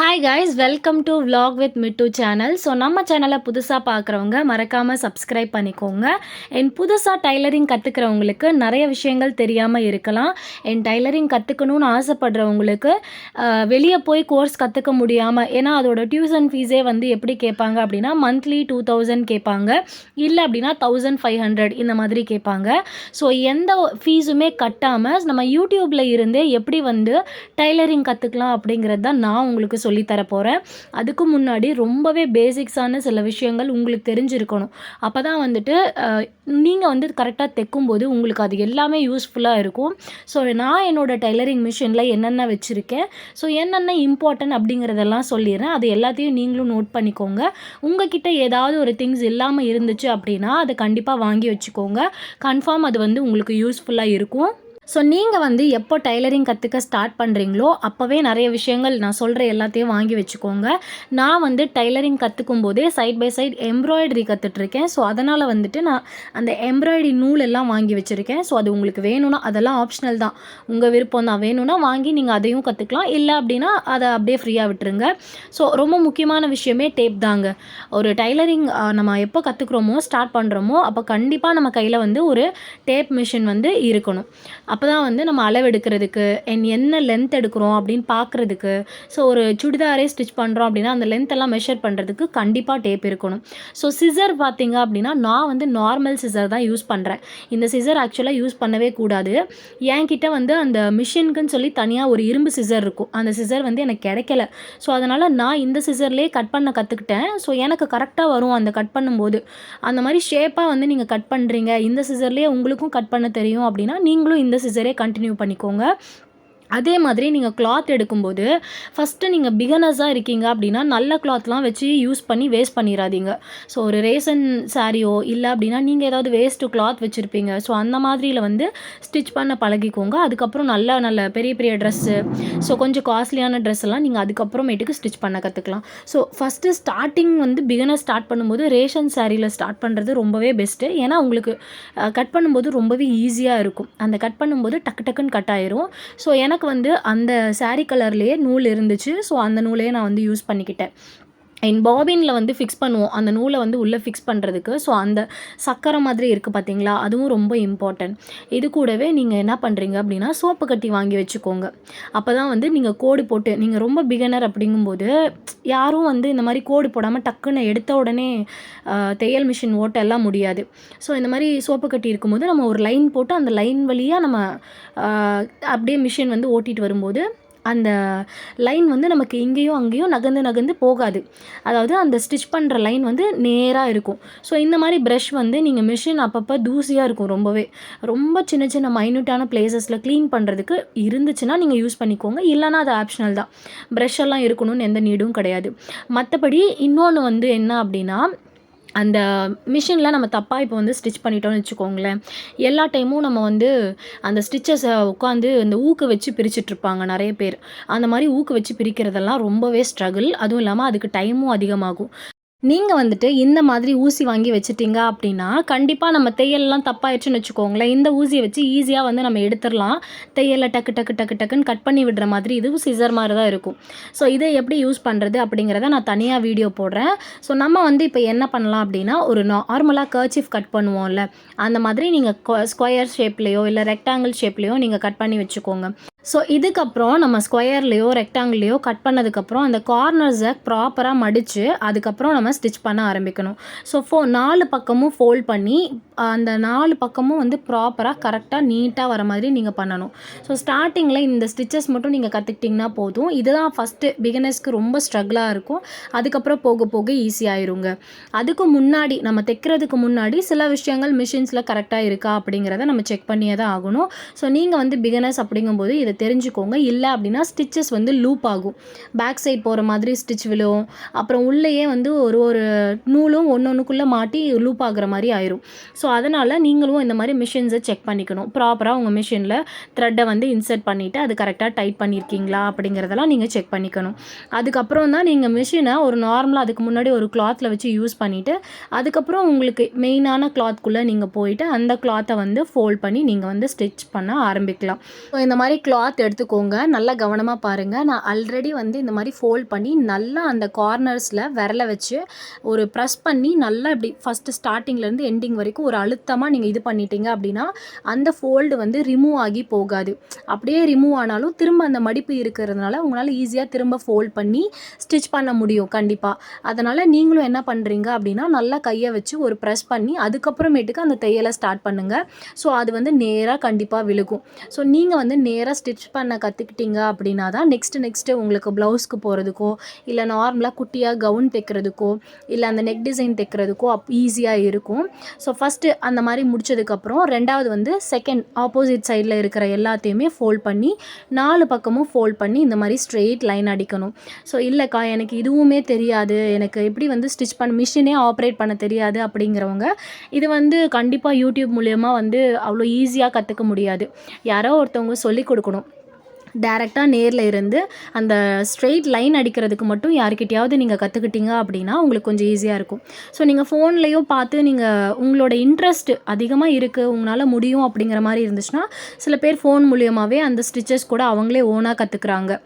Hi guys, welcome to vlog with Mittu channel. So நம்ம சேனலை புதுசாக பார்க்குறவங்க மறக்காமல் சப்ஸ்கிரைப் பண்ணிக்கோங்க. புதுசாக டைலரிங் கற்றுக்கிறவங்களுக்கு நிறைய விஷயங்கள் தெரியாமல் இருக்கலாம். டைலரிங் கற்றுக்கணும்னு ஆசைப்படுறவங்களுக்கு வெளியே போய் கோர்ஸ் கற்றுக்க முடியாமல், ஏன்னா அதோட டியூஷன் ஃபீஸே வந்து எப்படி கேட்பாங்க அப்படின்னா மந்த்லி 2000 கேட்பாங்க, இல்லை அப்படின்னா 1500 இந்த மாதிரி கேட்பாங்க. ஸோ எந்த ஃபீஸுமே கட்டாமல் நம்ம யூடியூப்பில் இருந்தே எப்படி வந்து டைலரிங் கற்றுக்கலாம் அப்படிங்கிறது தான் நான் உங்களுக்கு சொல்லித்தர போகிறேன். அதுக்கு முன்னாடி ரொம்பவே பேசிக்ஸான சில விஷயங்கள் உங்களுக்கு தெரிஞ்சிருக்கணும். அப்போ தான் வந்துட்டு நீங்கள் வந்து கரெக்டாக தைக்கும்போது உங்களுக்கு அது எல்லாமே யூஸ்ஃபுல்லாக இருக்கும். ஸோ நான் என்னோடய டைலரிங் மிஷினில் என்னென்ன வச்சுருக்கேன், ஸோ என்னென்ன இம்பார்ட்டன்ட் அப்படிங்கிறதெல்லாம் சொல்லிடுறேன். அது எல்லாத்தையும் நீங்களும் நோட் பண்ணிக்கோங்க. உங்ககிட்ட ஏதாவது ஒரு திங்ஸ் இல்லாமல் இருந்துச்சு அப்படின்னா அதை கண்டிப்பாக வாங்கி வச்சுக்கோங்க. கன்ஃபார்ம் அது வந்து உங்களுக்கு யூஸ்ஃபுல்லாக இருக்கும். ஸோ நீங்கள் வந்து எப்போ டைலரிங் கற்றுக்க ஸ்டார்ட் பண்ணுறீங்களோ அப்போவே நிறைய விஷயங்கள் நான் சொல்கிற எல்லாத்தையும் வாங்கி வச்சுக்கோங்க. நான் வந்து டைலரிங் கற்றுக்கும் போதே சைட் பை சைட் எம்ப்ராய்டரி கற்றுட்ருக்கேன். ஸோ அதனால் வந்துட்டு நான் அந்த எம்ப்ராய்டரி நூல் எல்லாம் வாங்கி வச்சுருக்கேன். ஸோ அது உங்களுக்கு வேணும்னா, அதெல்லாம் ஆப்ஷனல் தான், உங்கள் விருப்பம் தான். வேணும்னா வாங்கி நீங்கள் அதையும் கற்றுக்கலாம், இல்லை அப்படின்னா அதை அப்படியே ஃப்ரீயாக விட்டுருங்க. ஸோ ரொம்ப முக்கியமான விஷயமே டேப் தாங்க. ஒரு டைலரிங் நம்ம எப்போ கற்றுக்குறோமோ, ஸ்டார்ட் பண்ணுறோமோ, அப்போ கண்டிப்பாக நம்ம கையில் வந்து ஒரு டேப் மிஷின் வந்து இருக்கணும். அப்போ தான் வந்து நம்ம அளவெடுக்கிறதுக்கு என்ன லென்த் எடுக்கிறோம் அப்படின்னு பார்க்குறதுக்கு, ஸோ ஒரு சுடிதாரே ஸ்டிச் பண்ணுறோம் அப்படின்னா அந்த லென்த்தெல்லாம் மெஷர் பண்ணுறதுக்கு கண்டிப்பாக டேப் இருக்கணும். ஸோ சிசர் பார்த்திங்க அப்படின்னா நான் வந்து நார்மல் சிசர் தான் யூஸ் பண்ணுறேன். இந்த சிசர் ஆக்சுவலாக யூஸ் பண்ணவே கூடாது. என்கிட்ட வந்து அந்த மிஷினுக்குன்னு சொல்லி தனியாக ஒரு இரும்பு சிசர் இருக்கும். அந்த சிசர் வந்து எனக்கு கிடைக்கல. ஸோ அதனால் நான் இந்த சிசர்லேயே கட் பண்ண கற்றுக்கிட்டேன். ஸோ எனக்கு கரெக்டாக வரும் அந்த கட் பண்ணும்போது. அந்த மாதிரி ஷேப்பாக வந்து நீங்கள் கட் பண்ணுறீங்க, இந்த சிசர்லேயே உங்களுக்கும் கட் பண்ண தெரியும் அப்படின்னா நீங்களும் இந்த சிசரே கண்டினியூ பண்ணிக்கோங்க. அதே மாதிரி நீங்கள் கிளாத் எடுக்கும்போது ஃபஸ்ட்டு நீங்கள் பிகனர்ஸாக இருக்கீங்க அப்படின்னா நல்ல கிளாத்லாம் வச்சு யூஸ் பண்ணி வேஸ்ட் பண்ணிடாதீங்க. ஸோ ஒரு ரேசன் சாரியோ இல்லை அப்படின்னா நீங்கள் ஏதாவது வேஸ்ட்டு கிளாத் வச்சுருப்பீங்க. ஸோ அந்த மாதிரியில் வந்து ஸ்டிச் பண்ண பழகிக்கோங்க. அதுக்கப்புறம் நல்ல நல்ல பெரிய பெரிய ட்ரெஸ்ஸு, ஸோ கொஞ்சம் காஸ்ட்லியான ட்ரெஸ் எல்லாம் நீங்கள் அதுக்கப்புறமேட்டுக்கு ஸ்டிச் பண்ண கற்றுக்கலாம். ஸோ ஃபஸ்ட்டு ஸ்டார்டிங் வந்து பிகனர் ஸ்டார்ட் பண்ணும்போது ரேஷன் சாரியில் ஸ்டார்ட் பண்ணுறது ரொம்பவே பெஸ்ட்டு. ஏன்னா உங்களுக்கு கட் பண்ணும்போது ரொம்பவே ஈஸியாக இருக்கும். அந்த கட் பண்ணும்போது டக்கு டக்குன்னு கட் ஆயிரும். ஸோ எனக்கு வந்து அந்த சாரீ கலர்லேயே நூல் இருந்துச்சு. ஸோ அந்த நூலையே நான் வந்து யூஸ் பண்ணிக்கிட்டேன். பாபினில் வந்து ஃபிக்ஸ் பண்ணுவோம், அந்த நூலை வந்து உள்ளே ஃபிக்ஸ் பண்ணுறதுக்கு. ஸோ அந்த சக்கரை மாதிரி இருக்குது பார்த்தீங்களா, அதுவும் ரொம்ப இம்பார்ட்டன்ட். இது கூடவே நீங்கள் என்ன பண்ணுறீங்க அப்படின்னா சோப்பு கட்டி வாங்கி வச்சுக்கோங்க. அப்போ தான் வந்து நீங்கள் கோடு போட்டு, நீங்கள் ரொம்ப பிகினர் அப்படிங்கும்போது யாரும் வந்து இந்த மாதிரி கோடு போடாமல் டக்குன்னு எடுத்த உடனே தையல் மிஷின் ஓட்ட எல்லாம் முடியாது. ஸோ இந்த மாதிரி சோப்பு கட்டி இருக்கும்போது நம்ம ஒரு லைன் போட்டு அந்த லைன் வழியாக நம்ம அப்படியே மிஷின் வந்து ஓட்டிகிட்டு வரும்போது அந்த லைன் வந்து நமக்கு இங்கேயும் அங்கேயும் நகர்ந்து நகர்ந்து போகாது. அதாவது அந்த ஸ்டிச் பண்ணுற லைன் வந்து நேராக இருக்கும். ஸோ இந்த மாதிரி ப்ரஷ் வந்து நீங்கள் மிஷின் அப்பப்போ தூசியாக இருக்கும், ரொம்ப சின்ன சின்ன மைன்யூட்டான பிளேசஸில் க்ளீன் பண்ணுறதுக்கு இருந்துச்சுன்னா நீங்கள் யூஸ் பண்ணிக்கோங்க. இல்லைனா அது ஆப்ஷனல் தான். ப்ரஷ் எல்லாம் இருக்கணும்னு எந்த நீடும் கிடையாது. மற்றபடி இன்னொன்று வந்து என்ன அப்படின்னா, அந்த மிஷினில் நம்ம தப்பாக இப்போ வந்து ஸ்டிச் பண்ணிட்டோம்னு வச்சுக்கோங்களேன், எல்லா டைமும் நம்ம வந்து அந்த ஸ்டிச்சஸை உட்காந்து அந்த ஊக்கு வச்சு பிரிச்சுட்ருப்பாங்க நிறைய பேர். அந்த மாதிரி ஊக்கு வச்சு பிரிக்கிறதெல்லாம் ரொம்பவே ஸ்ட்ரகிள். அதுவும் இல்லாமல் அதுக்கு டைமும் அதிகமாகும். நீங்கள் வந்துட்டு இந்த மாதிரி ஊசி வாங்கி வச்சுட்டிங்க அப்படின்னா கண்டிப்பாக நம்ம தையல்லாம் தப்பாயிடுச்சுன்னு வச்சுக்கோங்களேன், இந்த ஊசியை வச்சு ஈஸியாக வந்து நம்ம எடுத்துடலாம். தையலை டக்கு டக்கு டக்கு டக்குன்னு கட் பண்ணி விடுற மாதிரி இதுவும் சிசர் மாதிரி தான் இருக்கும். ஸோ இதை எப்படி யூஸ் பண்ணுறது அப்படிங்கிறத நான் தனியாக வீடியோ போடுறேன். ஸோ நம்ம வந்து இப்போ என்ன பண்ணலாம் அப்படின்னா, ஒரு நார்மலாக கர்ச்சீஃப் கட் பண்ணுவோம்ல, அந்த மாதிரி நீங்கள் ஸ்கொயர் ஷேப்லேயோ இல்லை ரெக்டாங்கிள் ஷேப்லேயோ நீங்கள் கட் பண்ணி வச்சுக்கோங்க. ஸோ இதுக்கப்புறம் நம்ம ஸ்கொயர்லேயோ ரெக்டாங்கிள்லேயோ கட் பண்ணதுக்கப்புறம் அந்த கார்னர்ஸை ப்ராப்பராக மடித்து அதுக்கப்புறம் நம்ம ஸ்டிச் பண்ண ஆரம்பிக்கணும். ஸோ 4 பக்கமும் ஃபோல்ட் பண்ணி அந்த 4 பக்கமும் வந்து ப்ராப்பராக கரெக்டாக நீட்டாக வர மாதிரி நீங்கள் பண்ணணும். ஸோ ஸ்டார்டிங்கில் இந்த ஸ்டிச்சஸ் மட்டும் நீங்கள் கற்றுக்கிட்டிங்கன்னா போதும். இதுதான் ஃபஸ்ட்டு பிகினர்ஸ்க்கு ரொம்ப ஸ்ட்ரகிளாக இருக்கும். அதுக்கப்புறம் போக போக ஈஸியாகிருங்க. அதுக்கு முன்னாடி நம்ம தைக்கிறதுக்கு முன்னாடி சில விஷயங்கள் மிஷின்ஸில் கரெக்டாக இருக்கா அப்படிங்கிறத நம்ம செக் பண்ணியே தான் ஆகணும். ஸோ நீங்கள் வந்து பிகினர்ஸ் அப்படிங்கும்போது இதை தெரிஞ்சுக்கோங்க. இல்லை அப்படின்னா ஸ்டிச்சஸ் வந்து லூப் ஆகும், பேக் சைட் போகிற மாதிரி ஸ்டிச் விழும். அப்புறம் உள்ளேயே வந்து ஒரு நூலும் ஒன்றுக்குள்ளே மாட்டி லூப் ஆகுற மாதிரி ஆயிரும். ஸோ அதனால் நீங்களும் இந்த மாதிரி மிஷின்ஸை செக் பண்ணிக்கணும். ப்ராப்பராக உங்கள் மிஷினில் த்ரெட்டை வந்து இன்சர்ட் பண்ணிவிட்டு அது கரெக்டாக டைட் பண்ணியிருக்கீங்களா அப்படிங்கிறதெல்லாம் நீங்கள் செக் பண்ணிக்கணும். அதுக்கப்புறம் தான் நீங்கள் மிஷினை ஒரு நார்மலாக அதுக்கு முன்னாடி ஒரு கிளாத்தில் வச்சு யூஸ் பண்ணிவிட்டு அதுக்கப்புறம் உங்களுக்கு மெயினான கிளாத்குள்ளே நீங்கள் போயிட்டு அந்த கிளாத்தை வந்து ஃபோல்ட் பண்ணி நீங்கள் வந்து ஸ்டிச் பண்ண ஆரம்பிக்கலாம். ஸோ இந்த மாதிரி கிளாத் எடுத்துக்கோங்க. நல்லா கவனமாக பாருங்கள். நான் ஆல்ரெடி வந்து இந்த மாதிரி ஃபோல்ட் பண்ணி நல்லா அந்த கார்னர்ஸில் விரல வச்சு ஒரு ப்ரெஸ் பண்ணி நல்லா இப்படி ஃபஸ்ட்டு ஸ்டார்டிங்லேருந்து எண்டிங் வரைக்கும் ஒரு அழுத்தமாக நீங்கள் இது பண்ணிட்டீங்க அப்படின்னா அந்த ஃபோல்டு வந்து ரிமூவ் ஆகி போகாது. அப்படியே ரிமூவ் ஆனாலும் திரும்ப அந்த மடிப்பு இருக்கிறதுனால உங்களால் ஈஸியாக திரும்ப ஃபோல்ட் பண்ணி ஸ்டிச் பண்ண முடியும் கண்டிப்பாக. அதனால் நீங்களும் என்ன பண்ணுறீங்க அப்படின்னா நல்லா கையை வச்சு ஒரு ப்ரெஸ் பண்ணி அதுக்கப்புறமேட்டுக்கு அந்த தையலை ஸ்டார்ட் பண்ணுங்கள். ஸோ அது வந்து நேராக கண்டிப்பாக விழுகும். ஸோ நீங்கள் வந்து நேராக ஸ்டிச் பண்ண கற்றுக்கிட்டீங்க அப்படின்னா தான் நெக்ஸ்ட்டு உங்களுக்கு ப்ளவுஸ்க்கு போகிறதுக்கோ இல்லை நார்மலாக குட்டியாக கவுன் தைக்கிறதுக்கோ இல்லை அந்த நெக் டிசைன் தைக்கிறதுக்கோ ஈஸியாக இருக்கும். ஸோ ஃபஸ்ட்டு அந்த மாதிரி முடிச்சதுக்கப்புறம் ரெண்டாவது வந்து செகண்ட் ஆப்போசிட் சைடில் இருக்கிற எல்லாத்தையுமே ஃபோல்ட் பண்ணி 4 பக்கமும் ஃபோல்ட் பண்ணி இந்த மாதிரி ஸ்ட்ரெயிட் லைன் அடிக்கணும். ஸோ இல்லைக்கா எனக்கு இதுவுமே தெரியாது, எனக்கு எப்படி வந்து ஸ்டிச் பண்ண மிஷினே ஆப்ரேட் பண்ண தெரியாது அப்படிங்கிறவங்க இது வந்து கண்டிப்பாக யூடியூப் மூலயமா வந்து அவ்வளோ ஈஸியாக கற்றுக்க முடியாது. யாரோ ஒருத்தவங்க சொல்லிக் கொடுக்கணும். டேரெக்டாக நேரில் இருந்து அந்த ஸ்ட்ரெயிட் லைன் அடிக்கிறதுக்கு மட்டும் யார்கிட்டையாவது நீங்கள் கற்றுக்கிட்டீங்க அப்படின்னா உங்களுக்கு கொஞ்சம் ஈஸியாக இருக்கும். ஸோ நீங்கள் ஃபோன்லேயும் பார்த்து நீங்கள் உங்களோட இன்ட்ரெஸ்ட் அதிகமாக இருக்குது, உங்களால் முடியும் அப்படிங்கிற மாதிரி இருந்துச்சுன்னா சில பேர் ஃபோன் மூலியமாகவே அந்த ஸ்டிச்சஸ் கூட அவங்களே ஓனாக கற்றுக்குறாங்க.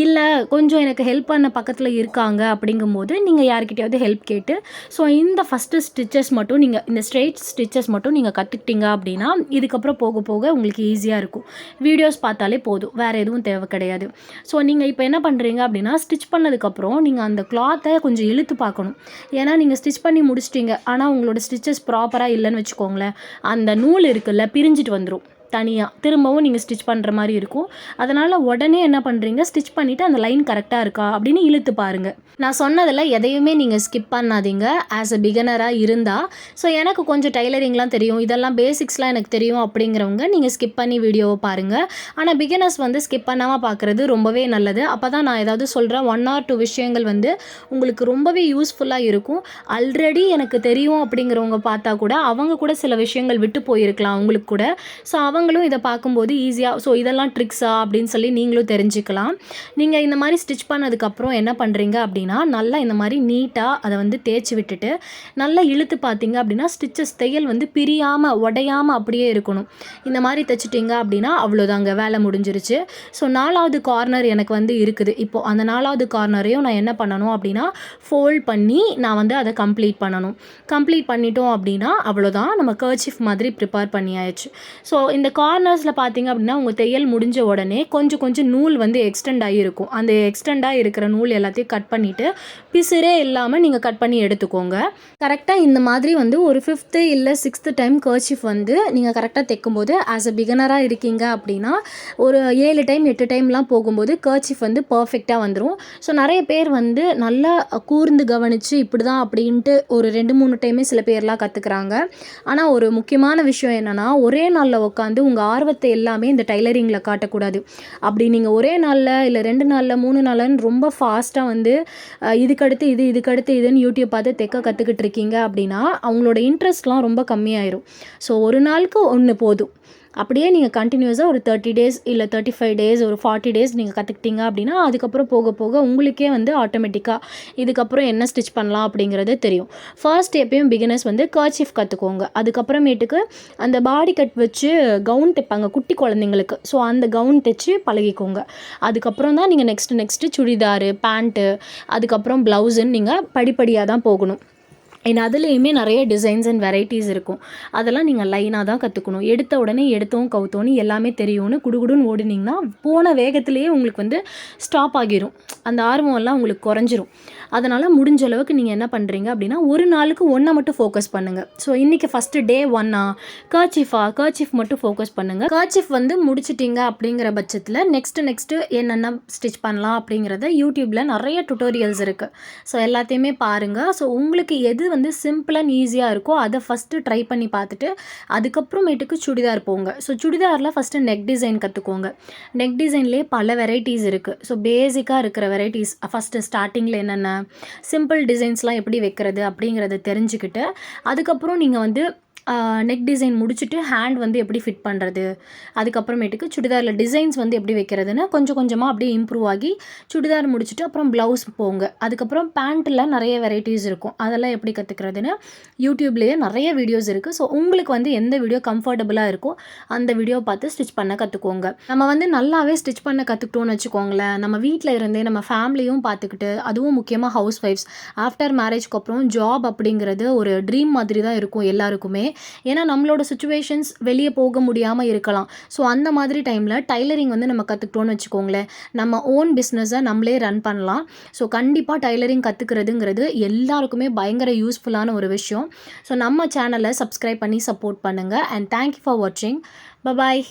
இல்லை கொஞ்சம் எனக்கு ஹெல்ப் பண்ண பக்கத்தில் இருக்காங்க அப்படிங்கும்போது நீங்கள் யார்கிட்டையாவது ஹெல்ப் கேட்டு ஸோ இந்த ஃபஸ்ட்டு ஸ்டிச்சஸ் மட்டும் நீங்கள் இந்த ஸ்ட்ரெயிட் ஸ்டிச்சஸ் மட்டும் நீங்கள் கற்றுக்கிட்டீங்க அப்படின்னா இதுக்கப்புறம் போக போக உங்களுக்கு ஈஸியாக இருக்கும். வீடியோஸ் பார்த்தாலே போதும், வேறு எதுவும் தேவை கிடையாது. ஸோ நீங்கள் இப்போ என்ன பண்ணுறீங்க அப்படின்னா ஸ்டிச் பண்ணதுக்கப்புறம் நீங்கள் அந்த கிளாத்தை கொஞ்சம் இழுத்து பார்க்கணும். ஏன்னா நீங்கள் ஸ்டிச் பண்ணி முடிச்சிட்டிங்க ஆனால் உங்களோட ஸ்டிச்சஸ் ப்ராப்பராக இல்லைன்னு வச்சுக்கோங்களேன், அந்த நூல் இருக்குல்ல பிரிஞ்சிட்டு வந்துடும். தனியாக திரும்பவும் நீங்கள் ஸ்டிச் பண்ணுற மாதிரி இருக்கும். அதனால் உடனே என்ன பண்ணுறீங்க, ஸ்டிச் பண்ணிவிட்டு அந்த லைன் கரெக்டாக இருக்கா அப்படின்னு இழுத்து பாருங்கள். நான் சொன்னதில் எதையுமே நீங்கள் ஸ்கிப் பண்ணாதீங்க ஆஸ் அ பிகினராக இருந்தால். ஸோ எனக்கு கொஞ்சம் டைலரிங்லாம் தெரியும், இதெல்லாம் பேசிக்ஸ்லாம் எனக்கு தெரியும் அப்படிங்கிறவங்க நீங்கள் ஸ்கிப் பண்ணி வீடியோவை பாருங்கள். ஆனால் பிகினர்ஸ் வந்து ஸ்கிப் பண்ணாமல் பார்க்குறது ரொம்பவே நல்லது. அப்போ தான் நான் ஏதாவது சொல்கிறேன் 1 or 2 விஷயங்கள் வந்து உங்களுக்கு ரொம்பவே யூஸ்ஃபுல்லாக இருக்கும். ஆல்ரெடி எனக்கு தெரியும் அப்படிங்கிறவங்க பார்த்தா கூட அவங்க கூட சில விஷயங்கள் விட்டு போயிருக்கலாம் அவங்களுக்கு கூட. ஸோ அவங்களும் இதை பார்க்கும்போது ஈஸியாக ஸோ இதெல்லாம் ட்ரிக்ஸா அப்படின்னு சொல்லி நீங்களும் தெரிஞ்சுக்கலாம். நீங்கள் இந்த மாதிரி ஸ்டிச் பண்ணதுக்கப்புறம் என்ன பண்ணுறீங்க அப்படின்னா நல்லா இந்த மாதிரி நீட்டாக அதை வந்து தேய்ச்சி விட்டுட்டு நல்லா இழுத்து பார்த்தீங்க அப்படின்னா ஸ்டிச்சஸ் தையல் வந்து பிரியாமல் உடையாமல் அப்படியே இருக்கணும். இந்த மாதிரி தைச்சிட்டிங்க அப்படின்னா அவ்வளோதாங்க, வேலை முடிஞ்சிருச்சு. ஸோ 4வது கார்னர் எனக்கு வந்து இருக்குது. இப்போது அந்த 4வது கார்னரையும் நான் என்ன பண்ணணும் அப்படின்னா ஃபோல்ட் பண்ணி நான் வந்து அதை கம்ப்ளீட் பண்ணணும். கம்ப்ளீட் பண்ணிட்டோம் அப்படின்னா அவ்வளோதான், நம்ம கர்ச்சீஃப் மாதிரி ப்ரிப்பேர் பண்ணியாச்சு. ஸோ இந்த கார்னர்ஸில் பார்த்தீங்க அப்படின்னா உங்கள் தையல் முடிஞ்ச உடனே கொஞ்சம் கொஞ்சம் நூல் வந்து எக்ஸ்டெண்ட் ஆகியிருக்கும். அந்த எக்ஸ்டெண்டாக இருக்கிற நூல் எல்லாத்தையும் கட் பண்ணிவிட்டு பிசுரே இல்லாமல் நீங்கள் கட் பண்ணி எடுத்துக்கோங்க. கரெக்டாக இந்த மாதிரி வந்து ஒரு 5th இல்லை 6th டைம் கர்ச்சீஃப் வந்து நீங்கள் கரெக்டாக தைக்கும்போது ஆஸ் அ பிகினராக இருக்கீங்க அப்படின்னா ஒரு 7 டைம் 8 டைம்லாம் போகும்போது கர்ச்சீஃப் வந்து பர்ஃபெக்டாக வந்துடும். ஸோ நிறைய பேர் வந்து நல்லா கூர்ந்து கவனித்து இப்படி தான் அப்படின்ட்டு ஒரு 2-3 டைமே சில பேர்லாம் கற்றுக்குறாங்க. ஆனால் ஒரு முக்கியமான விஷயம் என்னென்னா ஒரே நாளில் உட்காந்து உங்கள் ஆர்வத்தை எல்லாமே இந்த டைலரிங்கில் காட்டக்கூடாது. அப்படி நீங்கள் ஒரே நாளில் இல்லை 2 நாளில் 3 நாளில்னு ரொம்ப ஃபாஸ்ட்டாக வந்து இதுக்கடுத்து இதுன்னு யூடியூப் பார்த்து தைக்க கற்றுக்கிட்டு இருக்கீங்க அப்படின்னா அவங்களோட இன்ட்ரெஸ்ட்லாம் ரொம்ப கம்மியாயிரும். ஸோ ஒரு நாளுக்கு ஒன்று போதும். அப்படியே நீங்கள் கண்டினியூஸாக ஒரு 30 days இல்லை 35 days ஒரு 40 days நீங்கள் கற்றுக்கிட்டீங்க அப்படின்னா அதுக்கப்புறம் போக போக உங்களுக்கே வந்து ஆட்டோமேட்டிக்காக இதுக்கப்புறம் என்ன ஸ்டிச் பண்ணலாம் அப்படிங்கிறது தெரியும். ஃபர்ஸ்ட் எப்பயும் பிகினர்ஸ் வந்து கர்ச்சீஃப் கற்றுக்கோங்க. அதுக்கப்புறமேட்டுக்கு அந்த பாடி கட் வச்சு கவுன் தைப்பாங்க குட்டி குழந்தைங்களுக்கு. ஸோ அந்த கவுன் தைச்சி பழகிக்கோங்க. அதுக்கப்புறம் தான் நீங்கள் நெக்ஸ்ட்டு சுடிதாரு, பேண்ட்டு, அதுக்கப்புறம் ப்ளவுஸுன்னு நீங்கள் படிப்படியாக தான் போகணும். ஏன்னா அதுலேயுமே நிறைய டிசைன்ஸ் அண்ட் வெரைட்டிஸ் இருக்கும். அதெல்லாம் நீங்கள் லைனாக தான் கற்றுக்கணும். எடுத்த உடனே எடுத்தோம் கவுத்தோன்னு எல்லாமே தெரியும்னு குடுகுடுன்னு ஓடினீங்கன்னா போன வேகத்திலேயே உங்களுக்கு வந்து ஸ்டாப் ஆகிரும். அந்த ஆர்வம்லாம் உங்களுக்கு குறைஞ்சிரும். அதனால் முடிஞ்ச அளவுக்கு நீங்கள் என்ன பண்ணுறீங்க அப்படின்னா ஒரு நாளுக்கு ஒன்றை மட்டும் ஃபோக்கஸ் பண்ணுங்கள். ஸோ இன்றைக்கி ஃபஸ்ட்டு டே 1 கர்ச்சீஃப் மட்டும் ஃபோக்கஸ் பண்ணுங்கள். கர்ச்சீஃப் வந்து முடிச்சிட்டிங்க அப்படிங்கிற பட்சத்தில் நெக்ஸ்ட்டு என்னென்ன ஸ்டிச் பண்ணலாம் அப்படிங்கிறத யூடியூப்பில் நிறைய டுட்டோரியல்ஸ் இருக்குது. ஸோ எல்லாத்தையுமே பாருங்கள். ஸோ உங்களுக்கு எது வந்து சிம்பிள் அண்ட் ஈஸியாக இருக்கோ அதை ஃபஸ்ட்டு ட்ரை பண்ணி பார்த்துட்டு அதுக்கப்புறமேட்டுக்கு சுடிதார் போங்க. ஸோ சுடிதாரில் ஃபஸ்ட்டு நெக் டிசைன் கற்றுக்கோங்க. நெக் டிசைன்லேயே பல வெரைட்டிஸ் இருக்குது. ஸோ பேசிக்காக இருக்கிற வெரைட்டிஸ் ஃபஸ்ட்டு ஸ்டார்டிங்கில் என்னென்ன சிம்பிள் டிசைன்ஸ்லாம் எப்படி வைக்கிறது அப்படிங்கிறத தெரிஞ்சுக்கிட்டு அதுக்கப்புறம் நீங்கள் வந்து நெக் டிசைன் முடிச்சுட்டு ஹேண்ட் வந்து எப்படி ஃபிட் பண்ணுறது, அதுக்கப்புறமேட்டுக்கு சுடிதாரில் டிசைன்ஸ் வந்து எப்படி வைக்கிறதுன்னு கொஞ்சம் கொஞ்சமாக அப்படியே இம்ப்ரூவ் ஆகி சுடிதார் முடிச்சுட்டு அப்புறம் ப்ளவுஸ் போங்க. அதுக்கப்புறம் பேண்ட்டில் நிறைய வெரைட்டிஸ் இருக்கும், அதெல்லாம் எப்படி கற்றுக்கிறதுன்னு யூடியூப்லேயே நிறைய வீடியோஸ் இருக்குது. ஸோ உங்களுக்கு வந்து எந்த வீடியோ கம்ஃபர்டபுளாக இருக்கோ அந்த வீடியோ பார்த்து ஸ்டிச் பண்ண கற்றுக்கோங்க. நம்ம வந்து நல்லாவே ஸ்டிச் பண்ண கற்றுக்கிட்டோன்னு வச்சுக்கோங்களேன், நம்ம வீட்டில் இருந்தே நம்ம ஃபேமிலியும் பார்த்துக்கிட்டு, அதுவும் முக்கியமாக ஹவுஸ் ஒய்ஃப்ஸ் ஆஃப்டர் மேரேஜ்க்கு அப்புறம் ஜாப் அப்படிங்கிறது ஒரு ட்ரீம் மாதிரி தான் இருக்கும் எல்லாருக்குமே. ஏன்னா நம்மளோட சுச்சுவேஷன்ஸ் வெளியே போக முடியாமல் இருக்கலாம். ஸோ அந்த மாதிரி டைமில் டைலரிங் வந்து நம்ம கற்றுக்கிட்டோன்னு வச்சுக்கோங்களேன், நம்ம ஓன் பிஸ்னஸை நம்மளே ரன் பண்ணலாம். ஸோ கண்டிப்பாக டைலரிங் கற்றுக்கிறதுங்கிறது எல்லாருக்குமே பயங்கர யூஸ்ஃபுல்லான ஒரு விஷயம். ஸோ நம்ம சேனலை சப்ஸ்கிரைப் பண்ணி சப்போர்ட் பண்ணுங்கள். அண்ட் தேங்க்யூ ஃபார் வாட்சிங். பபாய்.